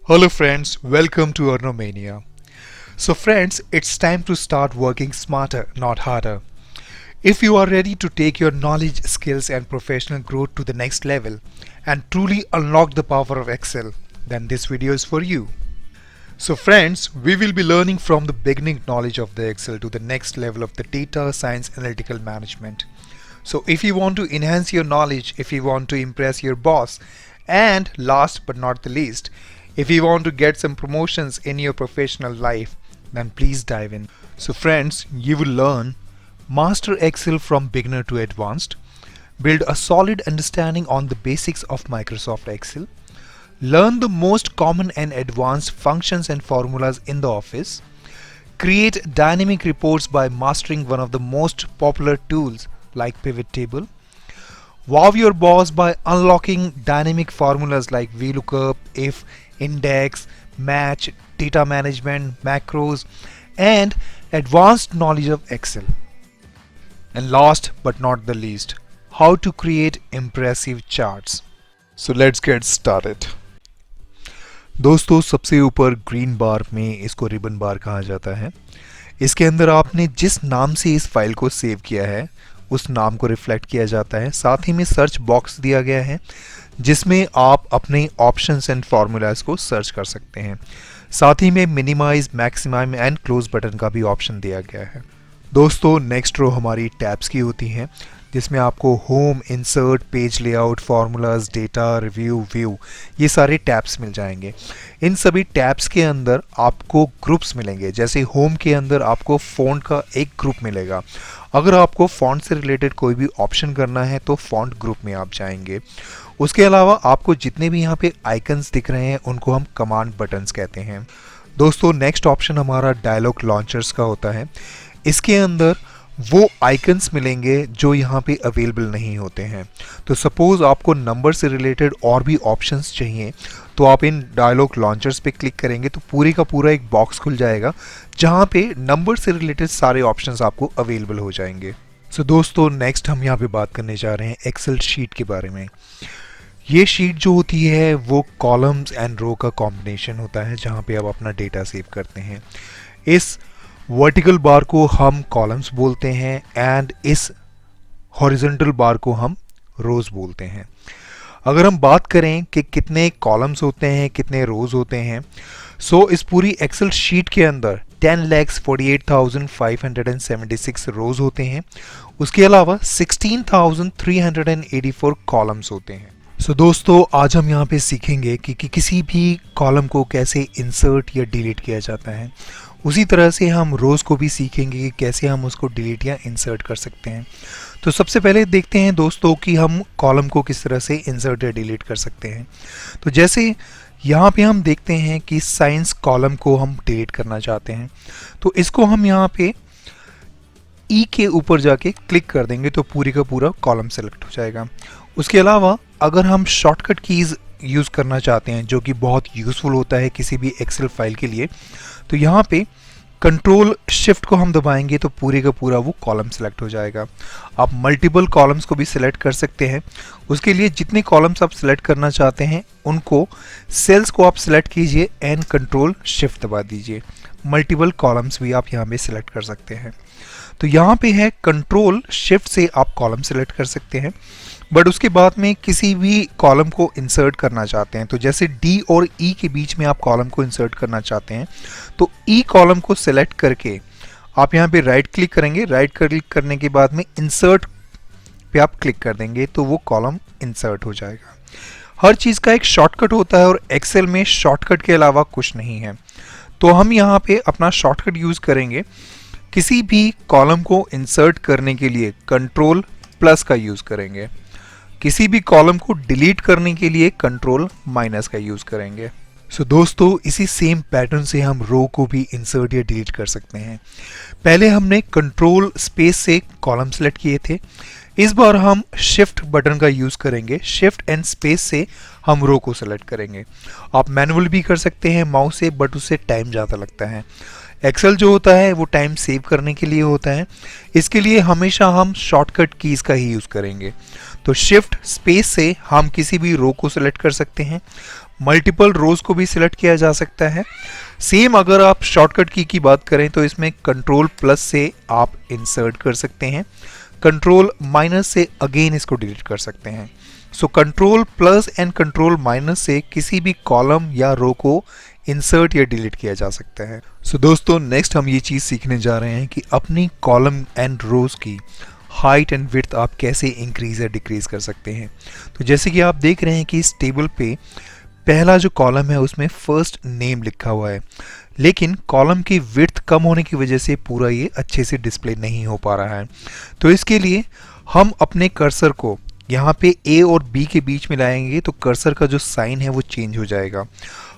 Hello friends, welcome to Arnav Mania. So friends, it's time to start working smarter, not harder. If you are ready to take your knowledge, skills and professional growth to the next level and truly unlock the power of Excel, then this video is for you. So friends, we will be learning from the beginning knowledge of the Excel to the next level of the data science analytical management. So if you want to enhance your knowledge, if you want to impress your boss, and last but not the least, if you want to get some promotions in your professional life, then please dive in. So friends, you will learn master Excel from beginner to advanced, build a solid understanding on the basics of Microsoft Excel, learn the most common and advanced functions and formulas in the office, create dynamic reports by mastering one of the most popular tools like pivot table, wow your boss by unlocking dynamic formulas like VLOOKUP, if, index, match, data management, macros, and advanced knowledge of Excel. And last but not the least, how to create impressive charts. So let's get started. दोस्तों सबसे ऊपर green बार में इसको ribbon बार कहा जाता है। इसके अंदर आपने जिस नाम से इस फाइल को सेव किया है उस नाम को रिफ्लेक्ट किया जाता है। साथ ही में सर्च बॉक्स दिया गया है जिसमें आप अपने ऑप्शंस एंड फार्मूलाज को सर्च कर सकते हैं। साथ ही में minimise, maximise and close button का भी ऑप्शन दिया गया है। दोस्तों नेक्स्ट रो हमारी टैब्स की होती हैं जिसमें आपको home, insert, page layout, formulas, data, review, view ये सारे टैब्स मिल जाएंगे। इन सभी टैब्स के अंदर आपको ग्रुप्स मिलेंगे। जैसे होम के अंदर आपको फ़ॉन्ट का एक ग्रुप मिलेगा। अगर आपको फ़ॉन्ट से रिलेटेड कोई भी ऑप्शन करना है तो फ़ॉन्ट ग्रुप में आप जाएंगे। उसके अलावा आपको जितने भी यहाँ पे आइकन्स दिख रहे हैं उनको हम कमांड बटन्स कहते हैं। दोस्तों नेक्स्ट ऑप्शन हमारा डायलॉग लॉन्चर्स का होता है। इसके अंदर वो आइकन्स मिलेंगे जो यहाँ पे अवेलेबल नहीं होते हैं। तो सपोज़ आपको नंबर से रिलेटेड और भी ऑप्शंस चाहिए तो आप इन डायलॉग लॉन्चर्स पे क्लिक करेंगे तो पूरे का पूरा एक बॉक्स खुल जाएगा जहाँ पे नंबर से रिलेटेड सारे ऑप्शंस आपको अवेलेबल हो जाएंगे। सो दोस्तों नेक्स्ट हम यहाँ पे बात करने जा रहे हैं एक्सेल शीट के बारे में। ये शीट जो होती है वो कॉलम्स एंड रो का कॉम्बिनेशन होता है जहाँ पे आप अपना डेटा सेव करते हैं। इस वर्टिकल बार को हम कॉलम्स बोलते हैं एंड इस हॉरिजॉन्टल बार को हम रोज बोलते हैं। अगर हम बात करें कि कितने कॉलम्स होते हैं, कितने रोज होते हैं, सो इस पूरी एक्सेल शीट के अंदर 10,48,576 रोज होते हैं। उसके अलावा 16,384 कॉलम्स होते हैं। सो दोस्तों आज हम यहाँ पे सीखेंगे कि किसी भी कॉलम को कैसे इंसर्ट या डिलीट किया जाता है। उसी तरह से हम रोज़ को भी सीखेंगे कि कैसे हम उसको डिलीट या इंसर्ट कर सकते हैं। तो सबसे पहले देखते हैं दोस्तों कि हम कॉलम को किस तरह से इंसर्ट या डिलीट कर सकते हैं। तो जैसे यहाँ पे हम देखते हैं कि साइंस कॉलम को हम डिलीट करना चाहते हैं तो इसको हम यहाँ पे ई के ऊपर जाके क्लिक कर देंगे तो पूरी का पूरा कॉलम सेलेक्ट हो जाएगा। उसके अलावा अगर हम शॉर्टकट कीज़ यूज़ करना चाहते हैं जो कि बहुत यूज़फुल होता है किसी भी एक्सेल फाइल के लिए, तो यहाँ पे कंट्रोल शिफ्ट को हम दबाएंगे तो पूरे का पूरा वो कॉलम सेलेक्ट हो जाएगा। आप मल्टीपल कॉलम्स को भी सिलेक्ट कर सकते हैं। उसके लिए जितने कॉलम्स आप सिलेक्ट करना चाहते हैं उनको सेल्स को आप सिलेक्ट कीजिए एंड कंट्रोल शिफ्ट दबा दीजिए। मल्टीपल कॉलम्स भी आप यहाँ पे सिलेक्ट कर सकते हैं। तो यहाँ पे है कंट्रोल शिफ्ट से आप कॉलम सिलेक्ट कर सकते हैं, बट उसके बाद में किसी भी कॉलम को इंसर्ट करना चाहते हैं तो जैसे डी और ई के बीच में आप कॉलम को इंसर्ट करना चाहते हैं तो ई कॉलम को सिलेक्ट करके आप यहाँ पे राइट क्लिक करेंगे। राइट क्लिक करने के बाद में इंसर्ट पे आप क्लिक कर देंगे तो वो कॉलम इंसर्ट हो जाएगा। हर चीज़ का एक शॉर्टकट होता है और एक्सेल में शॉर्टकट के अलावा कुछ नहीं है। तो हम यहाँ पे अपना शॉर्टकट यूज़ करेंगे। किसी भी कॉलम को इंसर्ट करने के लिए कंट्रोल प्लस का यूज़ करेंगे। किसी भी कॉलम को डिलीट करने के लिए कंट्रोल माइनस का यूज़ करेंगे। सो दोस्तों इसी सेम पैटर्न से हम रो को भी इंसर्ट या डिलीट कर सकते हैं। पहले हमने कंट्रोल स्पेस से कॉलम सेलेक्ट किए थे, इस बार हम शिफ्ट बटन का यूज़ करेंगे। शिफ्ट एंड स्पेस से हम रो को सेलेक्ट करेंगे। आप मैनुअल भी कर सकते हैं माउस से, बट उससे टाइम ज़्यादा लगता है। एक्सेल जो होता है वो टाइम सेव करने के लिए होता है, इसके लिए हमेशा हम शॉर्टकट कीज़ का ही यूज़ करेंगे। तो शिफ्ट स्पेस से हम किसी भी रो को सेलेक्ट कर सकते हैं। मल्टीपल रोज को भी सिलेक्ट किया जा सकता है। सेम अगर आप शॉर्टकट की बात करें तो इसमें कंट्रोल प्लस से आप इंसर्ट कर सकते हैं, कंट्रोल माइनस से अगेन इसको डिलीट कर सकते हैं। So control plus and control minus से किसी भी कॉलम या रो को इंसर्ट या डिलीट किया जा सकता है। सो दोस्तों नेक्स्ट हम ये चीज़ सीखने जा रहे हैं कि अपनी कॉलम एंड रोज की हाइट एंड विड्थ आप कैसे इंक्रीज या डिक्रीज कर सकते हैं। तो जैसे कि आप देख रहे हैं कि इस टेबल पे पहला जो कॉलम है उसमें फर्स्ट नेम लिखा हुआ है, लेकिन कॉलम की विड्थ कम होने की वजह से पूरा ये अच्छे से डिस्प्ले नहीं हो पा रहा है। तो इसके लिए हम अपने कर्सर को यहाँ पे ए और बी के बीच में लाएंगे तो कर्सर का जो साइन है वो चेंज हो जाएगा।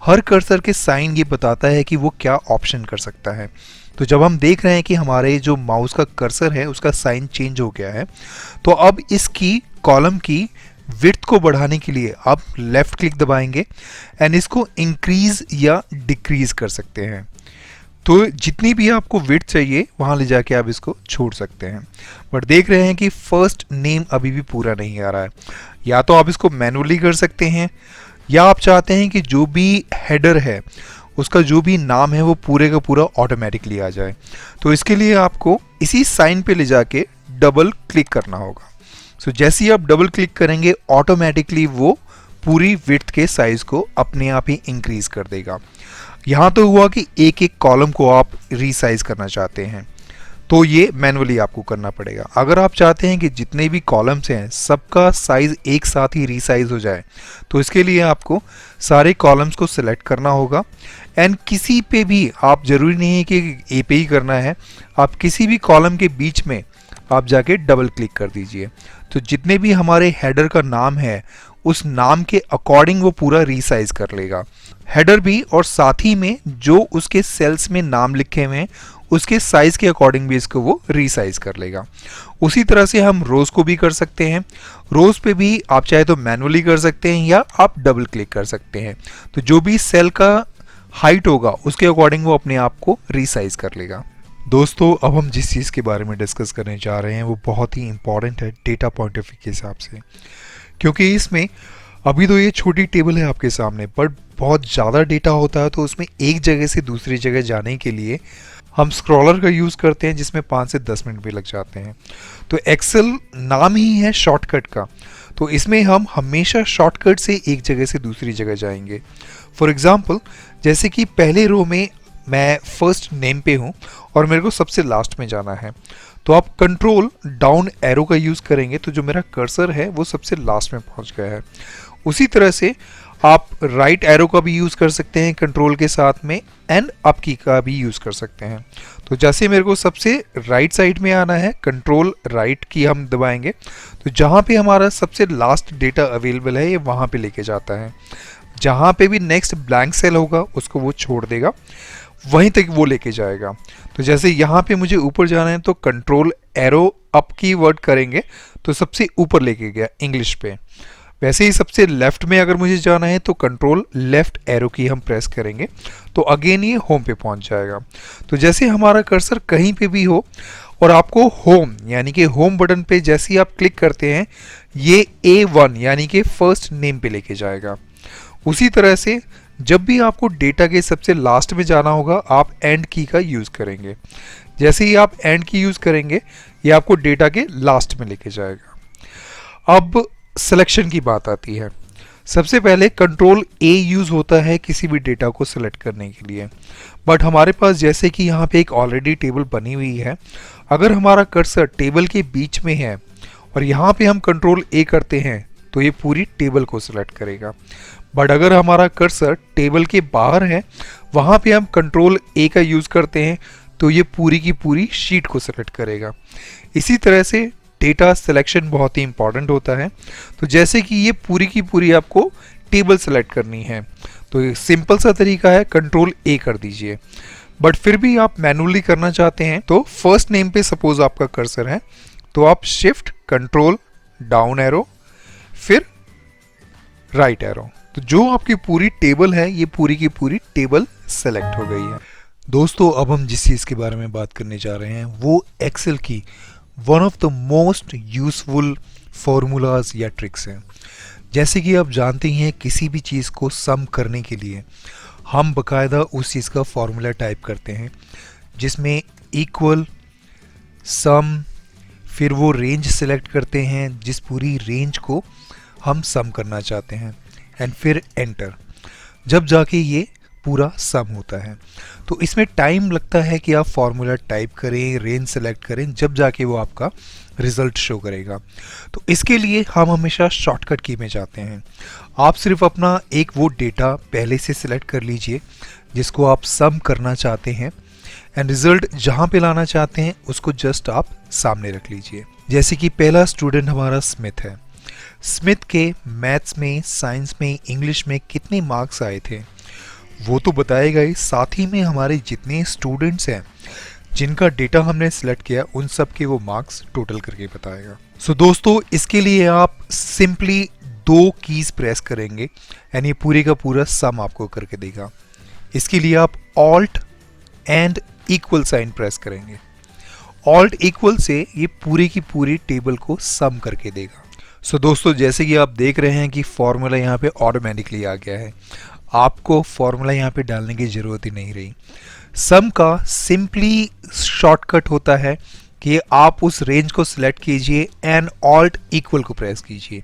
हर कर्सर के साइन ये बताता है कि वो क्या ऑप्शन कर सकता है। तो जब हम देख रहे हैं कि हमारे जो माउस का कर्सर है उसका साइन चेंज हो गया है, तो अब इसकी कॉलम की विड्थ को बढ़ाने के लिए आप लेफ्ट क्लिक दबाएंगे एंड इसको इंक्रीज या डिक्रीज कर सकते हैं। तो जितनी भी आपको विड्थ चाहिए वहाँ ले जाके आप इसको छोड़ सकते हैं। बट देख रहे हैं कि फर्स्ट नेम अभी भी पूरा नहीं आ रहा है। या तो आप इसको मैनुअली कर सकते हैं, या आप चाहते हैं कि जो भी हेडर है उसका जो भी नाम है वो पूरे का पूरा ऑटोमेटिकली आ जाए। तो इसके लिए आपको इसी साइन पे ले जाके डबल क्लिक करना होगा। सो जैसे ही आप डबल क्लिक करेंगे ऑटोमेटिकली वो पूरी विड्थ के साइज को अपने आप ही इंक्रीज कर देगा। यहाँ तो हुआ कि एक एक कॉलम को आप रीसाइज करना चाहते हैं तो ये मैनुअली आपको करना पड़ेगा। अगर आप चाहते हैं कि जितने भी कॉलम्स हैं सबका साइज एक साथ ही रीसाइज हो जाए तो इसके लिए आपको सारे कॉलम्स को सिलेक्ट करना होगा एंड किसी पे भी आप जरूरी नहीं है कि ए पे ही करना है, आप किसी भी कॉलम के बीच में आप जाके डबल क्लिक कर दीजिए। तो जितने भी हमारे हेडर का नाम है उस नाम के अकॉर्डिंग वो पूरा रीसाइज कर लेगा हेडर भी, और साथ ही में जो उसके सेल्स में नाम लिखे हुए हैं उसके साइज के अकॉर्डिंग भी इसको वो रीसाइज कर लेगा। उसी तरह से हम रोज को भी कर सकते हैं। रोज पे भी आप चाहे तो मैनुअली कर सकते हैं या आप डबल क्लिक कर सकते हैं। तो जो भी सेल का हाइट होगा उसके अकॉर्डिंग वो अपने आप को रीसाइज कर लेगा। दोस्तों अब हम जिस चीज़ के बारे में डिस्कस करने जा रहे हैं वो बहुत ही इंपॉर्टेंट है डेटा पॉइंट ऑफ व्यू के हिसाब से, क्योंकि इसमें अभी तो ये छोटी टेबल है आपके सामने बट बहुत ज़्यादा डेटा होता है। तो उसमें एक जगह से दूसरी जगह जाने के लिए हम स्क्रॉलर का यूज़ करते हैं जिसमें 5 से 10 मिनट भी लग जाते हैं। तो एक्सेल नाम ही है शॉर्टकट का, तो इसमें हम हमेशा शॉर्टकट से एक जगह से दूसरी जगह जाएंगे। फॉर एग्ज़ाम्पल जैसे कि पहले रो में मैं फर्स्ट नेम पे हूँ और मेरे को सबसे लास्ट में जाना है, तो आप कंट्रोल डाउन एरो का यूज़ करेंगे तो जो मेरा कर्सर है वो सबसे लास्ट में पहुँच गया है। उसी तरह से आप राइट एरो का भी यूज़ कर सकते हैं कंट्रोल के साथ में, एंड अप की का भी यूज़ कर सकते हैं। तो जैसे मेरे को सबसे राइट साइड में आना है, कंट्रोल राइट की हम दबाएंगे तो जहाँ पे हमारा सबसे लास्ट डेटा अवेलेबल है ये वहाँ पे लेके जाता है। जहाँ पे भी नेक्स्ट ब्लैंक सेल होगा उसको वो छोड़ देगा, वहीं तक वो लेके जाएगा। तो जैसे यहाँ पे मुझे ऊपर जाना है तो कंट्रोल एरो अप की वर्ड करेंगे तो सबसे ऊपर लेके गया इंग्लिश पे। वैसे ही सबसे लेफ्ट में अगर मुझे जाना है तो कंट्रोल लेफ्ट एरो की हम प्रेस करेंगे तो अगेन ये होम पे पहुंच जाएगा। तो जैसे हमारा कर्सर कहीं पे भी हो और आपको होम यानी कि होम बटन पे जैसे ही आप क्लिक करते हैं ये A1 यानी कि फर्स्ट नेम पे लेके जाएगा। उसी तरह से जब भी आपको डेटा के सबसे लास्ट में जाना होगा आप एंड की का यूज़ करेंगे। जैसे ही आप एंड की यूज़ करेंगे ये आपको डेटा के लास्ट में लेके जाएगा। अब सिलेक्शन की बात आती है। सबसे पहले कंट्रोल A यूज़ होता है किसी भी डेटा को सिलेक्ट करने के लिए, बट हमारे पास जैसे कि यहाँ पे एक ऑलरेडी टेबल बनी हुई है, अगर हमारा कर्सर टेबल के बीच में है और यहाँ पे हम कंट्रोल A करते हैं तो ये पूरी टेबल को सिलेक्ट करेगा। बट अगर हमारा कर्सर टेबल के बाहर है वहाँ पे हम कंट्रोल A का यूज़ करते हैं तो ये पूरी की पूरी शीट को सिलेक्ट करेगा। इसी तरह से डेटा सिलेक्शन बहुत ही इंपॉर्टेंट होता है। तो जैसे कि ये पूरी की पूरी आपको टेबल सेलेक्ट करनी है तो एक सिंपल सा तरीका है कंट्रोल A कर दीजिए। बट फिर भी आप मैनुअली करना चाहते हैं तो फर्स्ट नेम पे सपोज आपका कर्सर है तो आप शिफ्ट कंट्रोल डाउन एरो फिर राइट एरो, तो जो आपकी पूरी टेबल है ये पूरी की पूरी टेबल सेलेक्ट हो गई है। दोस्तों अब हम जिस चीज़ के बारे में बात करने जा रहे हैं वो एक्सेल की one of the most useful formulas या ट्रिक्स हैं। जैसे कि आप जानते ही हैं किसी भी चीज़ को सम करने के लिए हम बकायदा उस चीज़ का फॉर्मूला टाइप करते हैं जिसमें इक्वल सम, फिर वो रेंज सेलेक्ट करते हैं जिस पूरी रेंज को हम सम करना चाहते हैं, एंड फिर एंटर, जब जाके ये पूरा सम होता है। तो इसमें टाइम लगता है कि आप फॉर्मूला टाइप करें, रेंज सेलेक्ट करें, जब जाके वो आपका रिजल्ट शो करेगा। तो इसके लिए हम हमेशा शॉर्टकट की में जाते हैं। आप सिर्फ अपना एक वो डेटा पहले से सिलेक्ट कर लीजिए जिसको आप सम करना चाहते हैं, एंड रिजल्ट जहाँ पे लाना चाहते हैं उसको जस्ट आप सामने रख लीजिए। जैसे कि पहला स्टूडेंट हमारा स्मिथ है। स्मिथ के मैथ्स में, साइंस में, इंग्लिश में कितने मार्क्स आए थे वो तो बताएगा ही, साथ ही में हमारे जितने स्टूडेंट्स हैं जिनका डेटा हमने सिलेक्ट किया उन सब के वो मार्क्स टोटल करके बताएगा। सो दोस्तों, इसके लिए आप सिंपली दो कीज प्रेस करेंगे एंड ये पूरे का पूरा सम आपको करके देगा। इसके लिए आप alt and equal sign press करेंगे। ऑल्ट इक्वल से ये पूरी की पूरी टेबल को सम करके देगा। सो दोस्तों, जैसे कि आप देख रहे हैं कि फॉर्मूला यहाँ पे ऑटोमेटिकली आ गया है, आपको फॉर्मूला यहाँ पे डालने की ज़रूरत ही नहीं रही। सम का सिंपली शॉर्टकट होता है कि आप उस रेंज को सिलेक्ट कीजिए एंड ऑल्ट इक्वल को प्रेस कीजिए,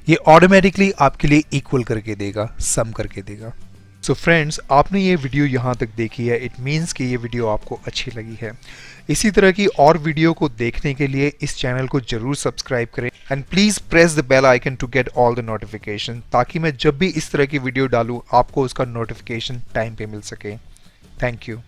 ये ऑटोमेटिकली आपके लिए इक्वल करके देगा, सम करके देगा। सो फ्रेंड्स, आपने ये वीडियो यहाँ तक देखी है, इट मीन्स कि ये वीडियो आपको अच्छी लगी है। इसी तरह की और वीडियो को देखने के लिए इस चैनल को जरूर सब्सक्राइब करें and please press the bell icon to get all the notification, ताकि मैं जब भी इस तरह की वीडियो डालूँ आपको उसका नोटिफिकेशन टाइम पे मिल सके। Thank you.